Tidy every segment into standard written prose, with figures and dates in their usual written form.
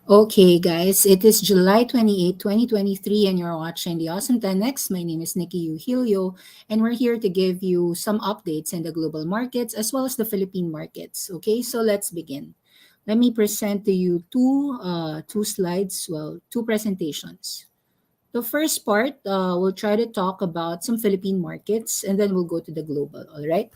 Okay, guys, it is July 28, 2023, and you're watching the Awesome 10X. My name is Nikki Uhilio, and we're here to give you some updates in the global markets as well as the Philippine markets. Okay, so let's begin. Let me present to you two slides, well, two presentations. The first part, we'll try to talk about some Philippine markets, and then we'll go to the global, all right?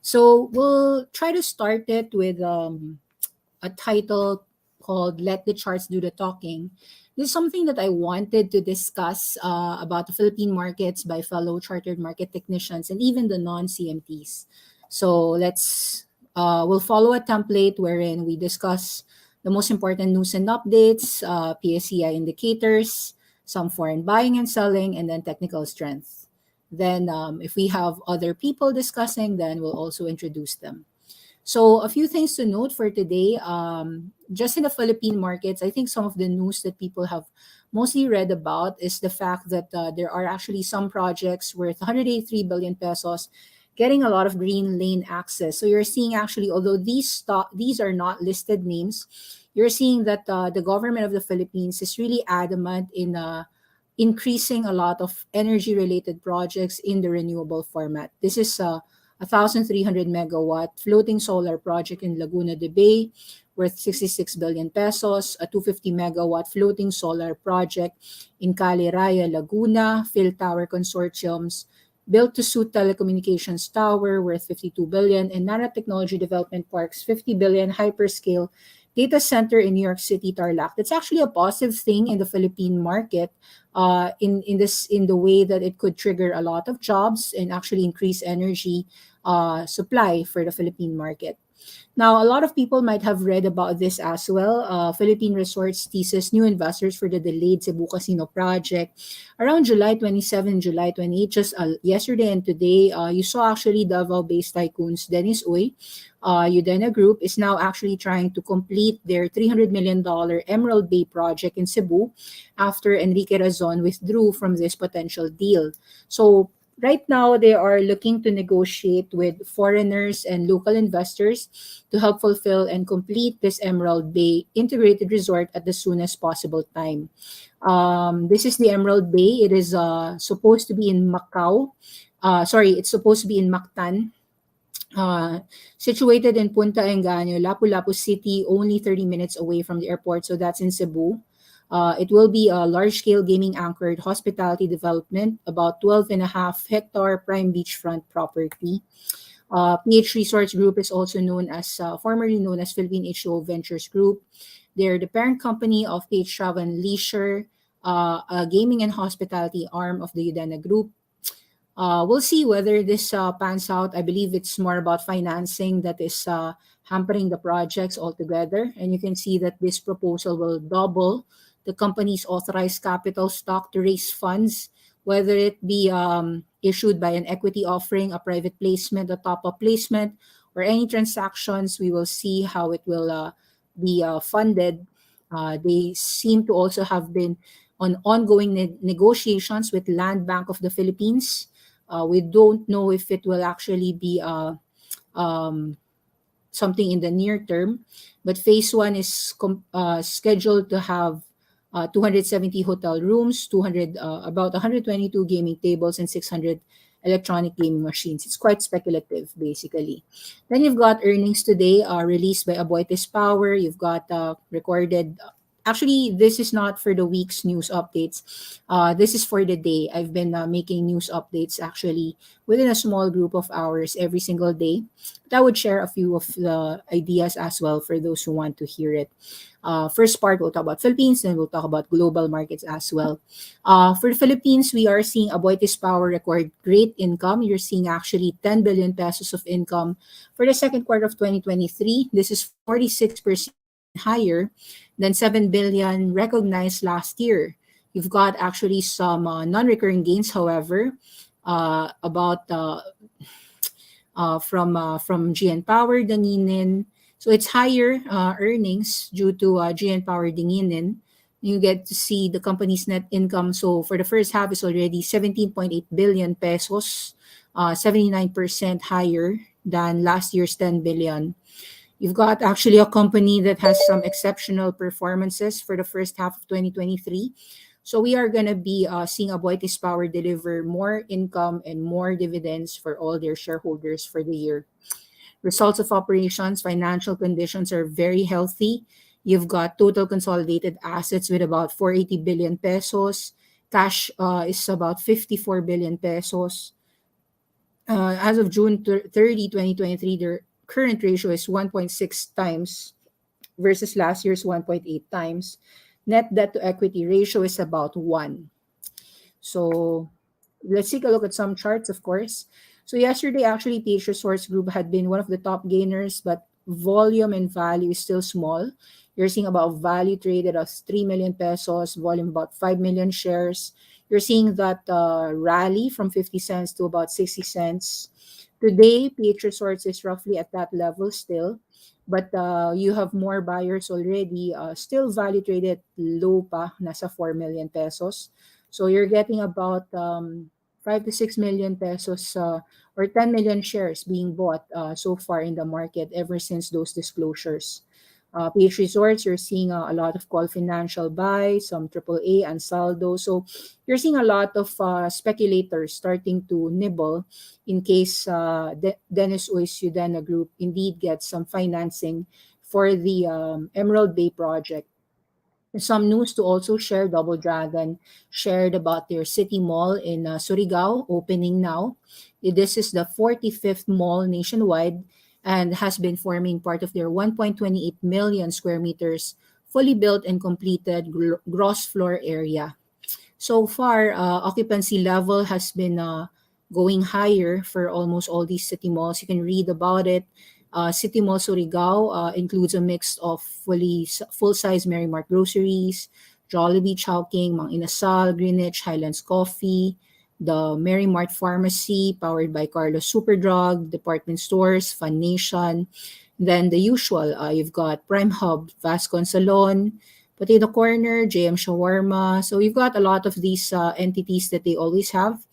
So we'll try to start it with a title called Let the Charts Do the Talking. This is something that I wanted to discuss about the Philippine markets by fellow chartered market technicians and even the non-CMTs. So we'll follow a template wherein we discuss the most important news and updates, PSCI indicators, some foreign buying and selling, and then technical strength. Then, if we have other people discussing, then we'll also introduce them. So, a few things to note for today. Just in the Philippine markets, I think some of the news that people have mostly read about is the fact that there are actually some projects worth 183 billion pesos getting a lot of green lane access. So you're seeing actually, although these are not listed names, you're seeing that the government of the Philippines is really adamant in increasing a lot of energy related projects in the renewable format. This is a 1,300 megawatt floating solar project in Laguna de Bay worth 66 billion pesos, a 250 megawatt floating solar project in Caliraya, Laguna, Phil Tower Consortiums, built to suit telecommunications tower worth 52 billion, and Nanotechnology Development Park's 50 billion hyperscale data center in New York City, Tarlac. That's actually a positive thing in the Philippine market, in the way that it could trigger a lot of jobs and actually increase energy supply for the Philippine market. Now, a lot of people might have read about this as well. Philippine Resorts teases new investors for the delayed Cebu Casino project. Around July 27, July 28, just yesterday and today, you saw actually Davao-based tycoons Dennis Uy, Udena Group, is now actually trying to complete their $300 million Emerald Bay project in Cebu after Enrique Razon withdrew from this potential deal. So right now, they are looking to negotiate with foreigners and local investors to help fulfill and complete this Emerald Bay integrated resort at the soonest possible time. This is the Emerald Bay. It is supposed to be in Macau. Sorry, it's supposed to be in Mactan, uh, situated in Punta Engaño, Lapu-Lapu City, only 30 minutes away from the airport. So that's in Cebu. It will be a large-scale gaming-anchored hospitality development, about 12.5 hectare prime beachfront property. PH Resorts Group is also formerly known as Philippine H2O Ventures Group. They're the parent company of PH Travel and Leisure, a gaming and hospitality arm of the Udena Group. We'll see whether this pans out. I believe it's more about financing that is hampering the projects altogether. And you can see that this proposal will double the company's authorized capital stock to raise funds, whether it be issued by an equity offering, a private placement, a top-up placement, or any transactions. We will see how it will be funded. They seem to also have been on ongoing negotiations with Land Bank of the Philippines. We don't know if it will actually be um, something in the near term, but phase one is scheduled to have 270 hotel rooms, 200 about 122 gaming tables, and 600 electronic gaming machines. It's quite speculative, basically. Then you've got earnings today released by Aboitiz Power. You've got recorded. Actually, this is not for the week's news updates. This is for the day. I've been making news updates actually within a small group of hours every single day. But I would share a few of the ideas as well for those who want to hear it. First part, we'll talk about Philippines, then we'll talk about global markets as well. For the Philippines, we are seeing Aboitiz Power record great income. You're seeing actually 10 billion pesos of income for the second quarter of 2023. This is 46% higher than 7 billion recognized last year. You've got actually some non-recurring gains, however, about from GN Power, Daninen. So it's higher earnings due to GN Power Daninen. You get to see the company's net income. So for the first half, is already 17.8 billion pesos, 79% higher than last year's 10 billion. You've got actually a company that has some exceptional performances for the first half of 2023. So we are going to be seeing Aboitiz Power deliver more income and more dividends for all their shareholders for the year. Results of operations, financial conditions are very healthy. You've got total consolidated assets with about 480 billion pesos. Cash is about 54 billion pesos. As of June 30, 2023, their current ratio is 1.6 times versus last year's 1.8 times. Net debt to equity ratio is about 1. So let's take a look at some charts, of course. So yesterday, actually, PH Resorts Group had been one of the top gainers, but volume and value is still small. You're seeing about value traded as 3 million pesos, volume about 5 million shares. You're seeing that rally from 50 cents to about 60 cents. Today, PH Resorts is roughly at that level still, but you have more buyers already. Still value traded low pa, nasa 4 million pesos. So you're getting about 5 to 6 million pesos or 10 million shares being bought so far in the market ever since those disclosures. PH Resorts, you're seeing a lot of call financial buy, some AAA and saldo. So you're seeing a lot of speculators starting to nibble in case Dennis Uy Ciudadana Group indeed gets some financing for the Emerald Bay project. Some news to also share. Double Dragon shared about their city mall in Surigao opening now. This is the 45th mall nationwide and has been forming part of their 1.28 million square meters fully built and completed gross floor area. So far, occupancy level has been going higher for almost all these city malls. You can read about it. City Mall Surigao includes a mix of full-size Merrimart groceries, Jollibee Chowking, Mang Inasal, Greenwich, Highlands Coffee, the Merrimart Pharmacy, powered by Carlos Superdrug, department stores, Fun Nation. Then the usual, you've got Prime Hub, Vascon Salon, Potato Corner, JM Shawarma. So you've got a lot of these entities that they always have.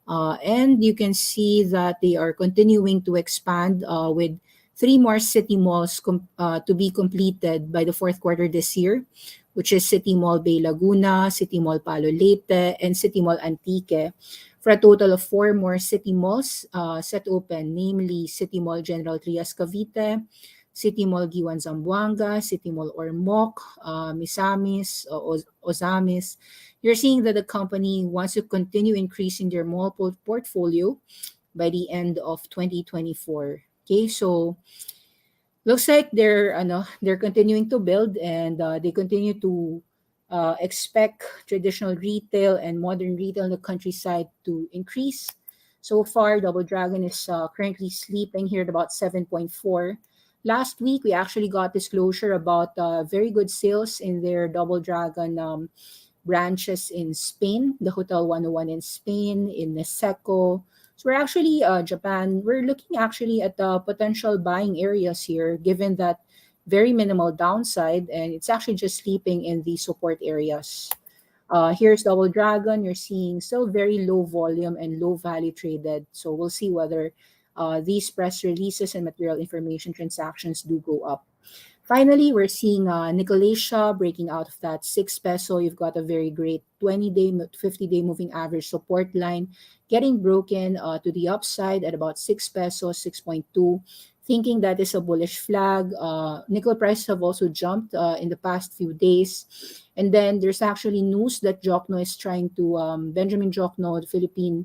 And you can see that they are continuing to expand with three more city malls to be completed by the fourth quarter this year, which is City Mall Bay Laguna, City Mall Palo Leyte, and City Mall Antique, for a total of four more city malls set open, namely City Mall General Trias Cavite, City Mall Giwan Zamboanga, City Mall Ormoc, Misamis, Ozamis. You're seeing that the company wants to continue increasing their mall portfolio by the end of 2024. Okay, so looks like they're continuing to build and they continue to expect traditional retail and modern retail in the countryside to increase. So far, Double Dragon is currently sleeping here at about 7.4. Last week, we actually got disclosure about very good sales in their Double Dragon branches in Spain, the Hotel 101 in Spain, in Neseco. So we're actually Japan. We're looking actually at the potential buying areas here, given that very minimal downside, and it's actually just sleeping in the support areas. Here's Double Dragon. You're seeing still very low volume and low value traded. So we'll see whether these press releases and material information transactions do go up. Finally, we're seeing Nicolasia breaking out of that 6 peso. You've got a very great 20-day, 50-day moving average support line getting broken to the upside at about 6 pesos, 6.2. Thinking that is a bullish flag. Nickel prices have also jumped in the past few days. And then there's actually news that Jokno is trying to, Benjamin Jokno, the Philippine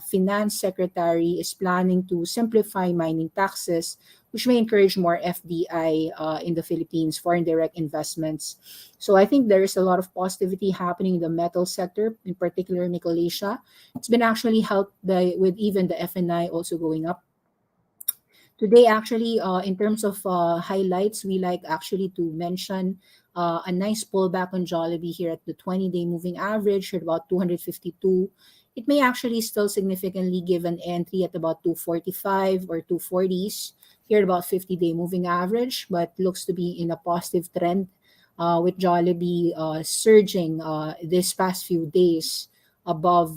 Finance Secretary, is planning to simplify mining taxes, which may encourage more FDI in the Philippines, foreign direct investments. So I think there is a lot of positivity happening in the metal sector, in particular Nicolasia. It's been actually helped with even the FNI also going up. Today, actually, in terms of highlights, we like actually to mention a nice pullback on Jollibee here at the 20-day moving average at about 252. It may actually still significantly give an entry at about 245 or 240s here at about 50-day moving average, but looks to be in a positive trend with Jollibee surging this past few days above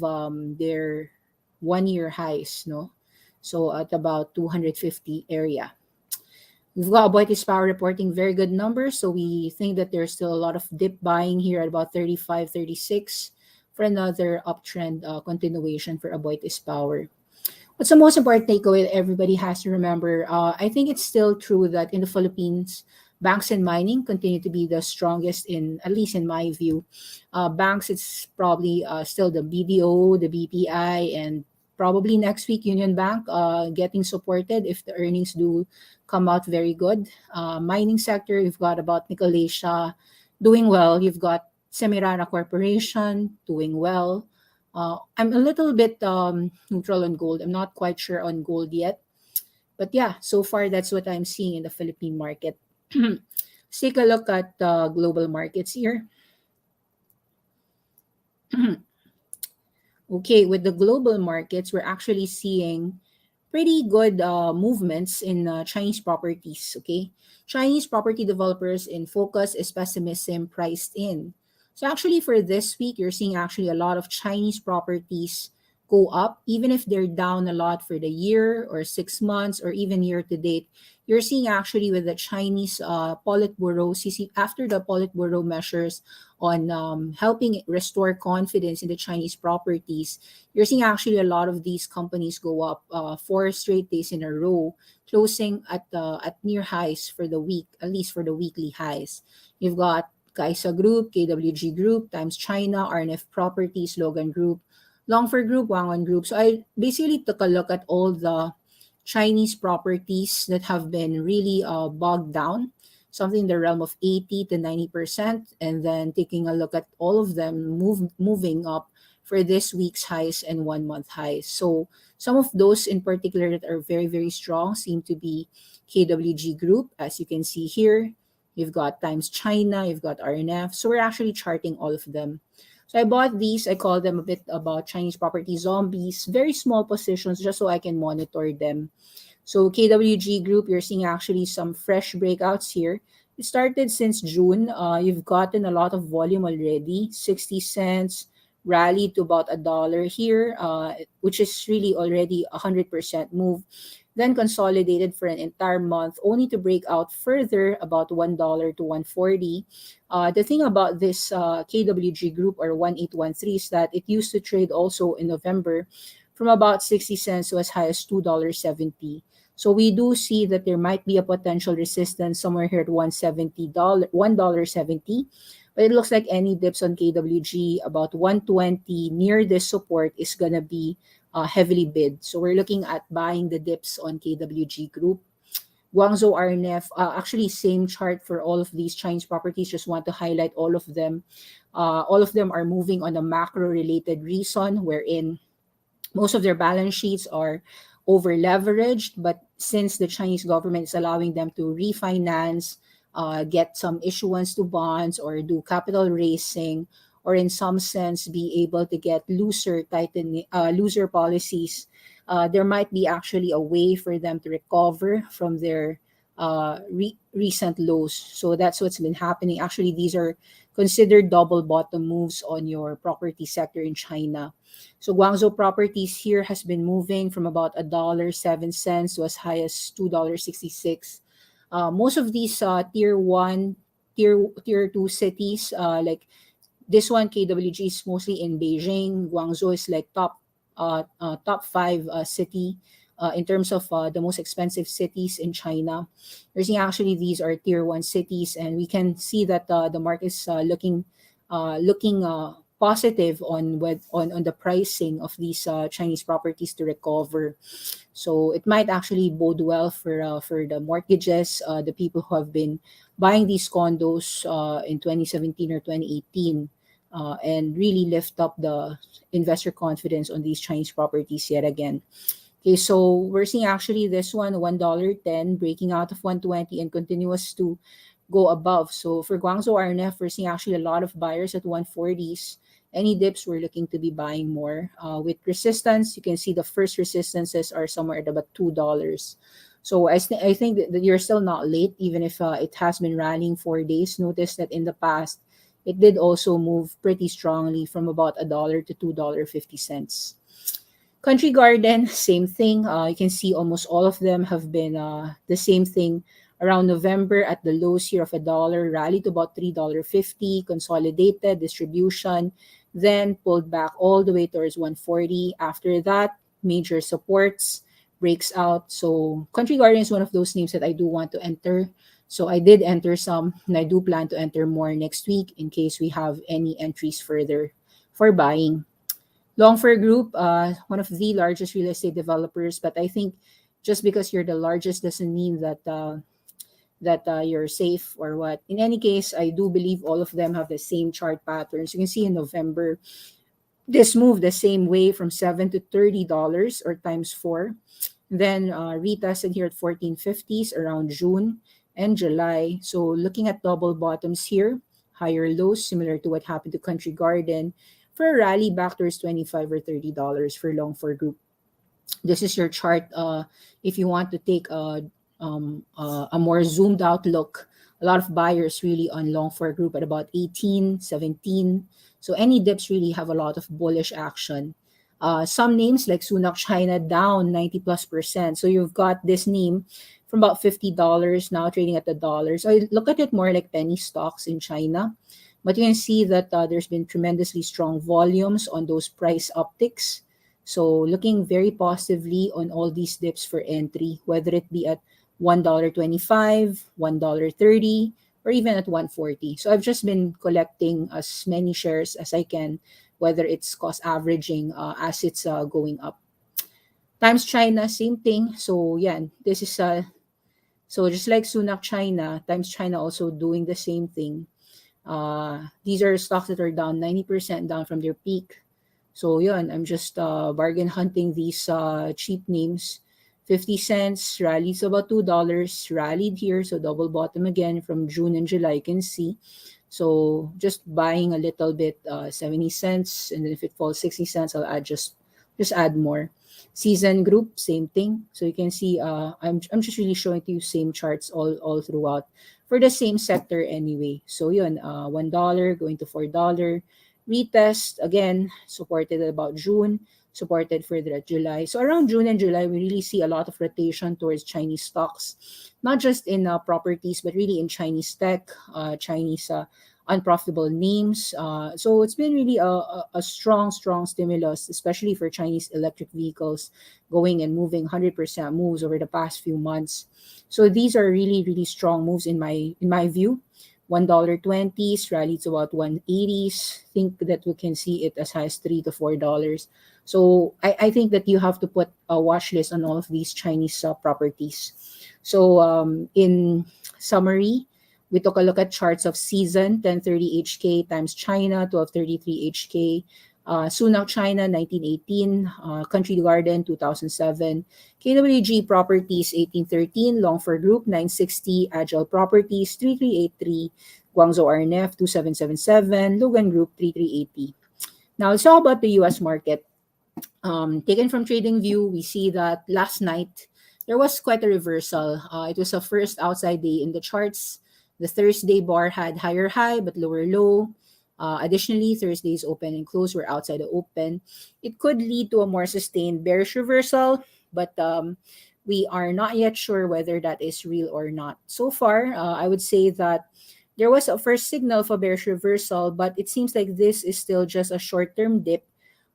their one-year highs, no? So at about 250 area. We've got Aboitiz Power reporting very good numbers, so we think that there's still a lot of dip buying here at about 35, 36 for another uptrend continuation for Aboitiz Power. What's the most important takeaway that everybody has to remember? I think it's still true that in the Philippines, banks and mining continue to be the strongest in, at least in my view. Banks, it's probably still the BDO, the BPI, and probably next week Union Bank getting supported if the earnings do come out very good. Mining sector, you've got about Nicolasia doing well. You've got Semirara Corporation doing well. I'm a little bit neutral on gold. I'm not quite sure on gold yet. But yeah, so far that's what I'm seeing in the Philippine market. Let's take a look at global markets here. Okay, with the global markets, we're actually seeing pretty good movements in Chinese properties. Okay, Chinese property developers in focus is pessimism priced in. So actually, for this week, you're seeing actually a lot of Chinese properties go up, even if they're down a lot for the year or 6 months or even year to date. You're seeing actually with the Chinese Politburo, CC, after the Politburo measures on helping restore confidence in the Chinese properties, you're seeing actually a lot of these companies go up 4 straight days in a row, closing at near highs for the week, at least for the weekly highs. You've got Kaisa Group, KWG Group, Times China, RNF Properties, Logan Group, Longfor Group, Wangon Group. So I basically took a look at all the Chinese properties that have been really bogged down, something in the realm of 80 to 90%, and then taking a look at all of them moving up for this week's highs and 1 month highs. So some of those in particular that are very, very strong seem to be KWG Group, as you can see here. You've got Times China, you've got RNF. So we're actually charting all of them. So I bought these. I call them a bit about Chinese property zombies, very small positions just so I can monitor them. So KWG Group, you're seeing actually some fresh breakouts here. It started since June. You've gotten a lot of volume already, 60 cents, rallied to about $1 here, which is really already 100% move. Then consolidated for an entire month, only to break out further about $1 to 140. The thing about this KWG Group or 1813 is that it used to trade also in November from about 60 cents to as high as $2.70. So we do see that there might be a potential resistance somewhere here at $1.70. But it looks like any dips on KWG about 120 near this support is gonna be heavily bid. So we're looking at buying the dips on KWG Group. Guangzhou RNF, actually same chart for all of these Chinese properties. Just want to highlight all of them. All of them are moving on a macro related reason wherein most of their balance sheets are over leveraged, but since the Chinese government is allowing them to refinance, get some issuance to bonds or do capital raising, or in some sense be able to get looser policies, there might be actually a way for them to recover from their recent lows. So that's what's been happening. Actually, these are considered double bottom moves on your property sector in China. So Guangzhou Properties here has been moving from about $1.07 to as high as $2.66. Most of these tier two cities, like this one, KWG, is mostly in Beijing. Guangzhou is like top five city in terms of the most expensive cities in China. You're seeing actually these are tier one cities, and we can see that the market is looking positive on the pricing of these Chinese properties to recover. So it might actually bode well for the mortgages, the people who have been buying these condos in 2017 or 2018, and really lift up the investor confidence on these Chinese properties yet again. Okay, so we're seeing actually this $1.10 breaking out of 120 and continuous to go above. So for Guangzhou RNF, we're seeing actually a lot of buyers at 140s. Any dips, we're looking to be buying more. With resistance, you can see the first resistances are somewhere at about $2. So I think that you're still not late, even if it has been rallying 4 days. Notice that in the past, it did also move pretty strongly from about $1 to $2.50. Country Garden, same thing. You can see almost all of them have been the same thing, Around November, at the lows here of a dollar, rallied to about $3.50, consolidated distribution, then pulled back all the way towards 140. After that, major supports, breaks out. So Country Garden is one of those names that I do want to enter. So I did enter some, and I do plan to enter more next week in case we have any entries further for buying. Longford Group, one of the largest real estate developers, but I think just because you're the largest doesn't mean that you're safe or what. In any case, I do believe all of them have the same chart patterns. You can see in November, this moved the same way from $7 to $30 or times four. Then retested here at 1450s around June and July. So looking at double bottoms here, higher lows, similar to what happened to Country Garden, for a rally back towards 25 or $30 for Longford Group. This is your chart if you want to take a more zoomed out look. A lot of buyers really on long for a group at about 18, 17. So any dips really have a lot of bullish action. Some names like Sunak China down 90 plus percent. So you've got this name from about $50 now trading at the dollar. So I look at it more like penny stocks in China. But you can see that there's been tremendously strong volumes on those price upticks. So looking very positively on all these dips for entry, whether it be at $1.25, $1.30, or even at 140. So I've just been collecting as many shares as I can, whether it's cost averaging as it's going up. Times China, same thing. So yeah, this is so just like Sunak China, Times China also doing the same thing. These are stocks that are down 90% down from their peak. So yun, I'm just bargain hunting these cheap names. 50 cents, rallies about $2, rallied here, so double bottom again from June and July, you can see. So just buying a little bit, 70 cents, and then if it falls 60 cents, I'll add just add more. Season group, same thing. So you can see I'm just really showing to you same charts all throughout for the same sector anyway. So yun, $1 going to $4. Retest again, supported at about June, supported further at July. So around June and July, we really see a lot of rotation towards Chinese stocks, not just in properties, but really in Chinese tech, Chinese unprofitable names. So it's been really a strong stimulus, especially for Chinese electric vehicles going and moving 100% moves over the past few months. So these are really strong moves in my view. $1.20s rallied to about 180s. Think that we can see it as high as $3 to $4. So I think that you have to put a watch list on all of these Chinese properties. So in summary, we took a look at charts of Season 1030 HK times China 1233 HK, Sunak China 1918, Country Garden 2007, KWG Properties 1813, Longford Group 960, Agile Properties 3383, Guangzhou RNF 2777, Logan Group 3380. Now let's talk about the US market. Taken from TradingView, we see that last night there was quite a reversal. It was a first outside day in the charts. The Thursday bar had higher high but lower low. Additionally, Thursday's open and close were outside the open. It could lead to a more sustained bearish reversal, but we are not yet sure whether that is real or not. So far, I would say that there was a first signal for bearish reversal, but it seems like this is still just a short-term dip,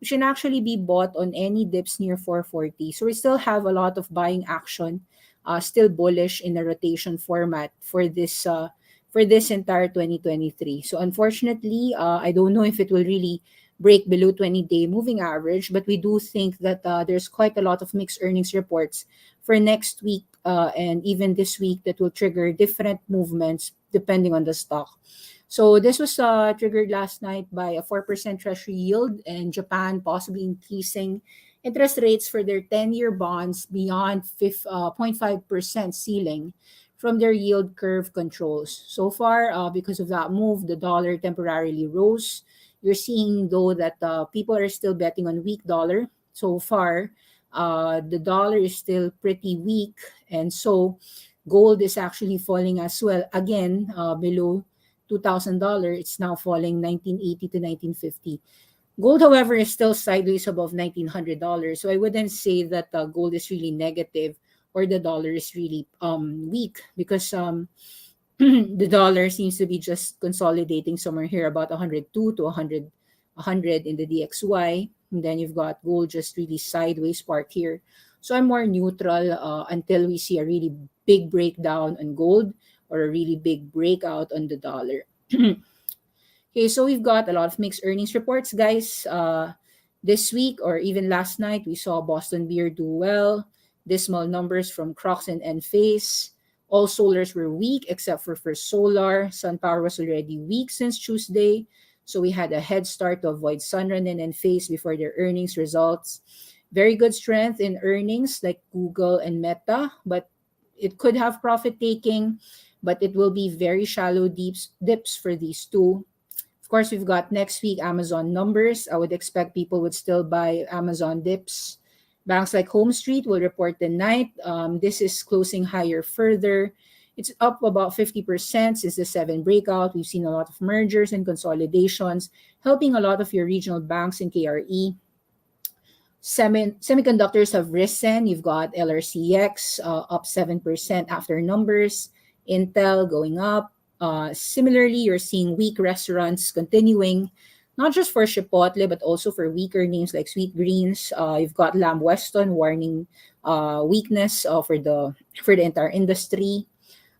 which can actually be bought on any dips near 440. So we still have a lot of buying action, still bullish in the rotation format for this entire 2023. So unfortunately, I don't know if it will really break below 20-day moving average, but we do think that there's quite a lot of mixed earnings reports for next week and even this week that will trigger different movements depending on the stock. So this was triggered last night by a 4% treasury yield and Japan possibly increasing interest rates for their 10-year bonds beyond 0.5% ceiling from their yield curve controls. So far, because of that move, the dollar temporarily rose. You're seeing, though, that people are still betting on weak dollar. So far, the dollar is still pretty weak. And so gold is actually falling as well. Again, below $2,000, it's now falling 1980 to 1950. Gold, however, is still sideways above $1,900. So I wouldn't say that gold is really negative or the dollar is really weak, because the dollar seems to be just consolidating somewhere here about 102 to 100 in the DXY. And then you've got gold just really sideways park here. So I'm more neutral until we see a really big breakdown on gold, or a really big breakout on the dollar. Okay, so we've got a lot of mixed earnings reports, guys. This week, or even last night, we saw Boston Beer do well. Dismal numbers from Crocs and Enphase. All solars were weak except for First Solar. SunPower was already weak since Tuesday. So we had a head start to avoid Sunrun and Enphase before their earnings results. Very good strength in earnings like Google and Meta, but it could have profit taking, but it will be very shallow dips for these two. Of course, we've got next week Amazon numbers. I would expect people would still buy Amazon dips. Banks like Home Street will report tonight. This is closing higher further. It's up about 50% since the 7 breakout. We've seen a lot of mergers and consolidations, helping a lot of your regional banks in KRE. Semiconductors have risen. You've got LRCX up 7% after numbers. Intel going up. Similarly, you're seeing weak restaurants continuing, not just for Chipotle, but also for weaker names like Sweet Greens. You've got Lamb Weston warning weakness for the entire industry.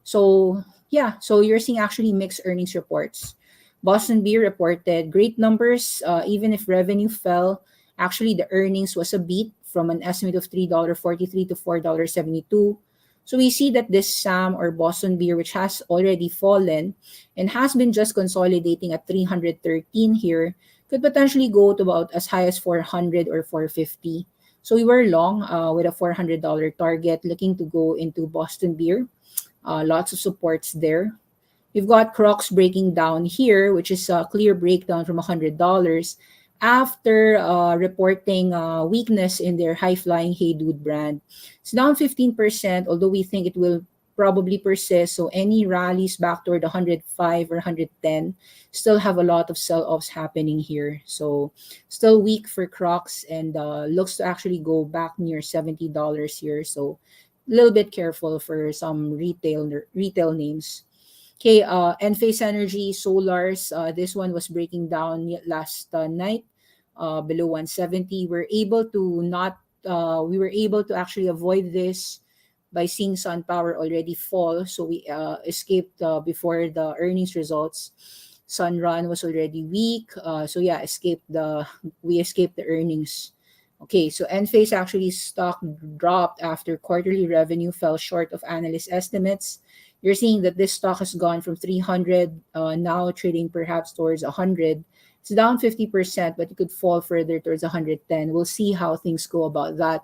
So yeah, so you're seeing actually mixed earnings reports. Boston Beer reported great numbers, even if revenue fell. Actually, the earnings was a beat from an estimate of $3.43 to $4.72. So we see that this SAM, or Boston Beer, which has already fallen and has been just consolidating at 313 here, could potentially go to about as high as 400 or 450. So we were long with a $400 target, looking to go into Boston Beer. Lots of supports there. You've got Crocs breaking down here, which is a clear breakdown from $100 after reporting weakness in their high-flying Hey Dude brand. It's down 15%, although we think it will probably persist. So any rallies back toward 105 or 110 still have a lot of sell-offs happening here. So still weak for Crocs, and looks to actually go back near $70 here. So a little bit careful for some retail names. Okay, Enphase Energy, Solars, this one was breaking down last night below 170. We were able to actually avoid this by seeing SunPower already fall. So we escaped before the earnings results. Sunrun was already weak. So yeah, we escaped the earnings. Okay, so Enphase actually stock dropped after quarterly revenue fell short of analyst estimates. You're seeing that this stock has gone from 300, now trading perhaps towards 100. It's down 50%, but it could fall further towards 110. We'll see how things go about that.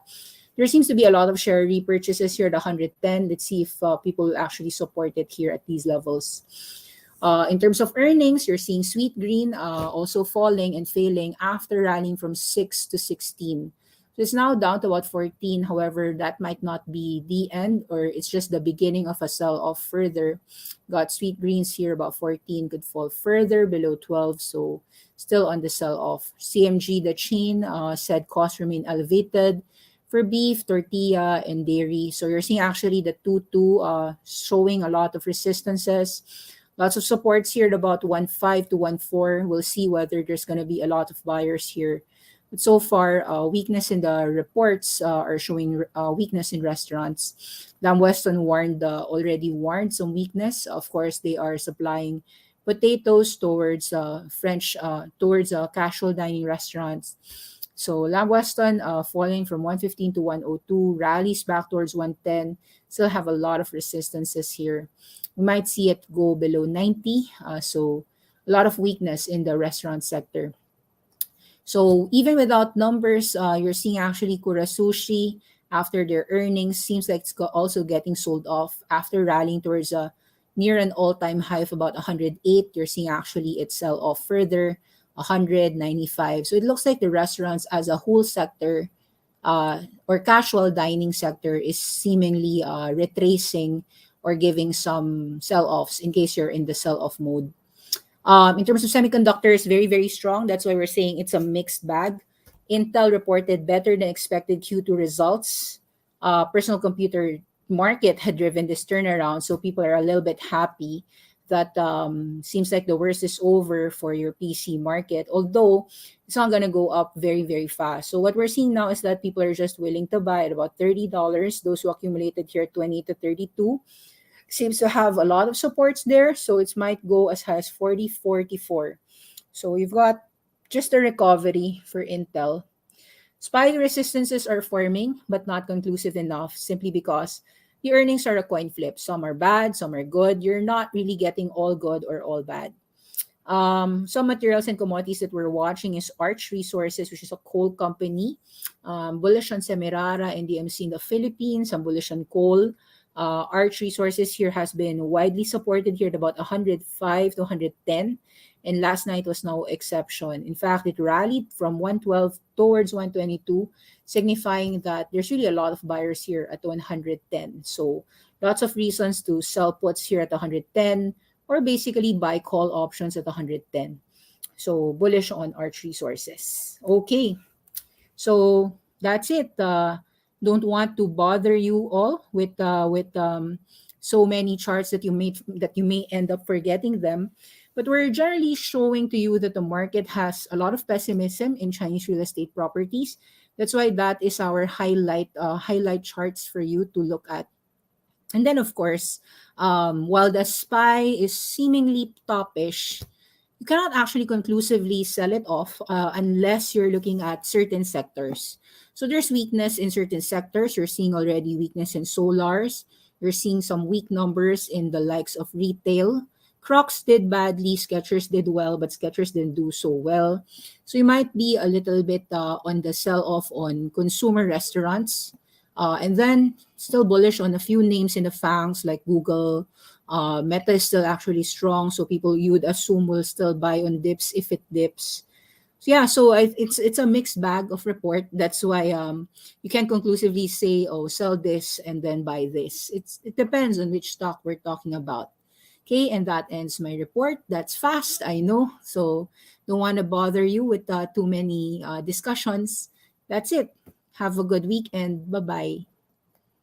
There seems to be a lot of share repurchases here at 110. Let's see if people will actually support it here at these levels. In terms of earnings, you're seeing Sweet Green also falling and failing after rallying from 6 to 16. So it's now down to about 14. However, that might not be the end, or it's just the beginning of a sell-off further. Got Sweet Greens here about 14, could fall further below 12. So still on the sell-off. CMG, the chain, said costs remain elevated for beef, tortilla, and dairy. So you're seeing actually the 2-2 showing a lot of resistances. Lots of supports here at about 1.5 to 1.4. We'll see whether there's going to be a lot of buyers here. But so far, weakness in the reports are showing weakness in restaurants. Lamb Weston already warned some weakness. Of course, they are supplying potatoes towards towards casual dining restaurants. So Lamb Weston falling from 115 to 102, rallies back towards 110. Still have a lot of resistances here. We might see it go below 90. So a lot of weakness in the restaurant sector. So even without numbers, you're seeing actually Kura Sushi after their earnings seems like it's also getting sold off after rallying towards a near an all-time high of about 108. You're seeing actually it sell off further, 195. So it looks like the restaurants as a whole sector or casual dining sector is seemingly retracing or giving some sell-offs in case you're in the sell-off mode. In terms of semiconductors, very, very strong. That's why we're saying it's a mixed bag. Intel reported better than expected Q2 results. personal computer market had driven this turnaround. So people are a little bit happy that seems like the worst is over for your PC market, although it's not going to go up very, very fast. So what we're seeing now is that people are just willing to buy at about $30. Those who accumulated here 20 to 32 seems to have a lot of supports there. So it might go as high as 40, 44. So you've got just a recovery for Intel. SPY resistances are forming, but not conclusive enough simply because the earnings are a coin flip. Some are bad, some are good. You're not really getting all good or all bad. Some materials and commodities that we're watching is Arch Resources, which is a coal company. Bullish on Semirara and DMC in the Philippines. Some bullish on coal. Arch Resources here has been widely supported here at about 105 to 110. And last night was no exception. In fact, it rallied from 112 towards 122, signifying that there's really a lot of buyers here at 110. So lots of reasons to sell puts here at 110 or basically buy call options at 110. So bullish on Arch Resources. Okay, so that's it. Don't want to bother you all with so many charts that you may end up forgetting them. But we're generally showing to you that the market has a lot of pessimism in Chinese real estate properties. That's why that is our highlight charts for you to look at. And then, of course, while the SPY is seemingly toppish, you cannot actually conclusively sell it off unless you're looking at certain sectors. So there's weakness in certain sectors. You're seeing already weakness in solars. You're seeing some weak numbers in the likes of retail. Crocs did badly, Skechers did well, but Skechers didn't do so well. So you might be a little bit on the sell off on consumer restaurants. And then still bullish on a few names in the fangs like Google. Meta is still actually strong, so people you would assume will still buy on dips if it dips. So yeah, so it's a mixed bag of report. That's why you can't conclusively say, oh, sell this and then buy this. It depends on which stock we're talking about. Okay, and that ends my report. That's fast, I know. So don't want to bother you with too many discussions. That's it. Have a good week and bye bye.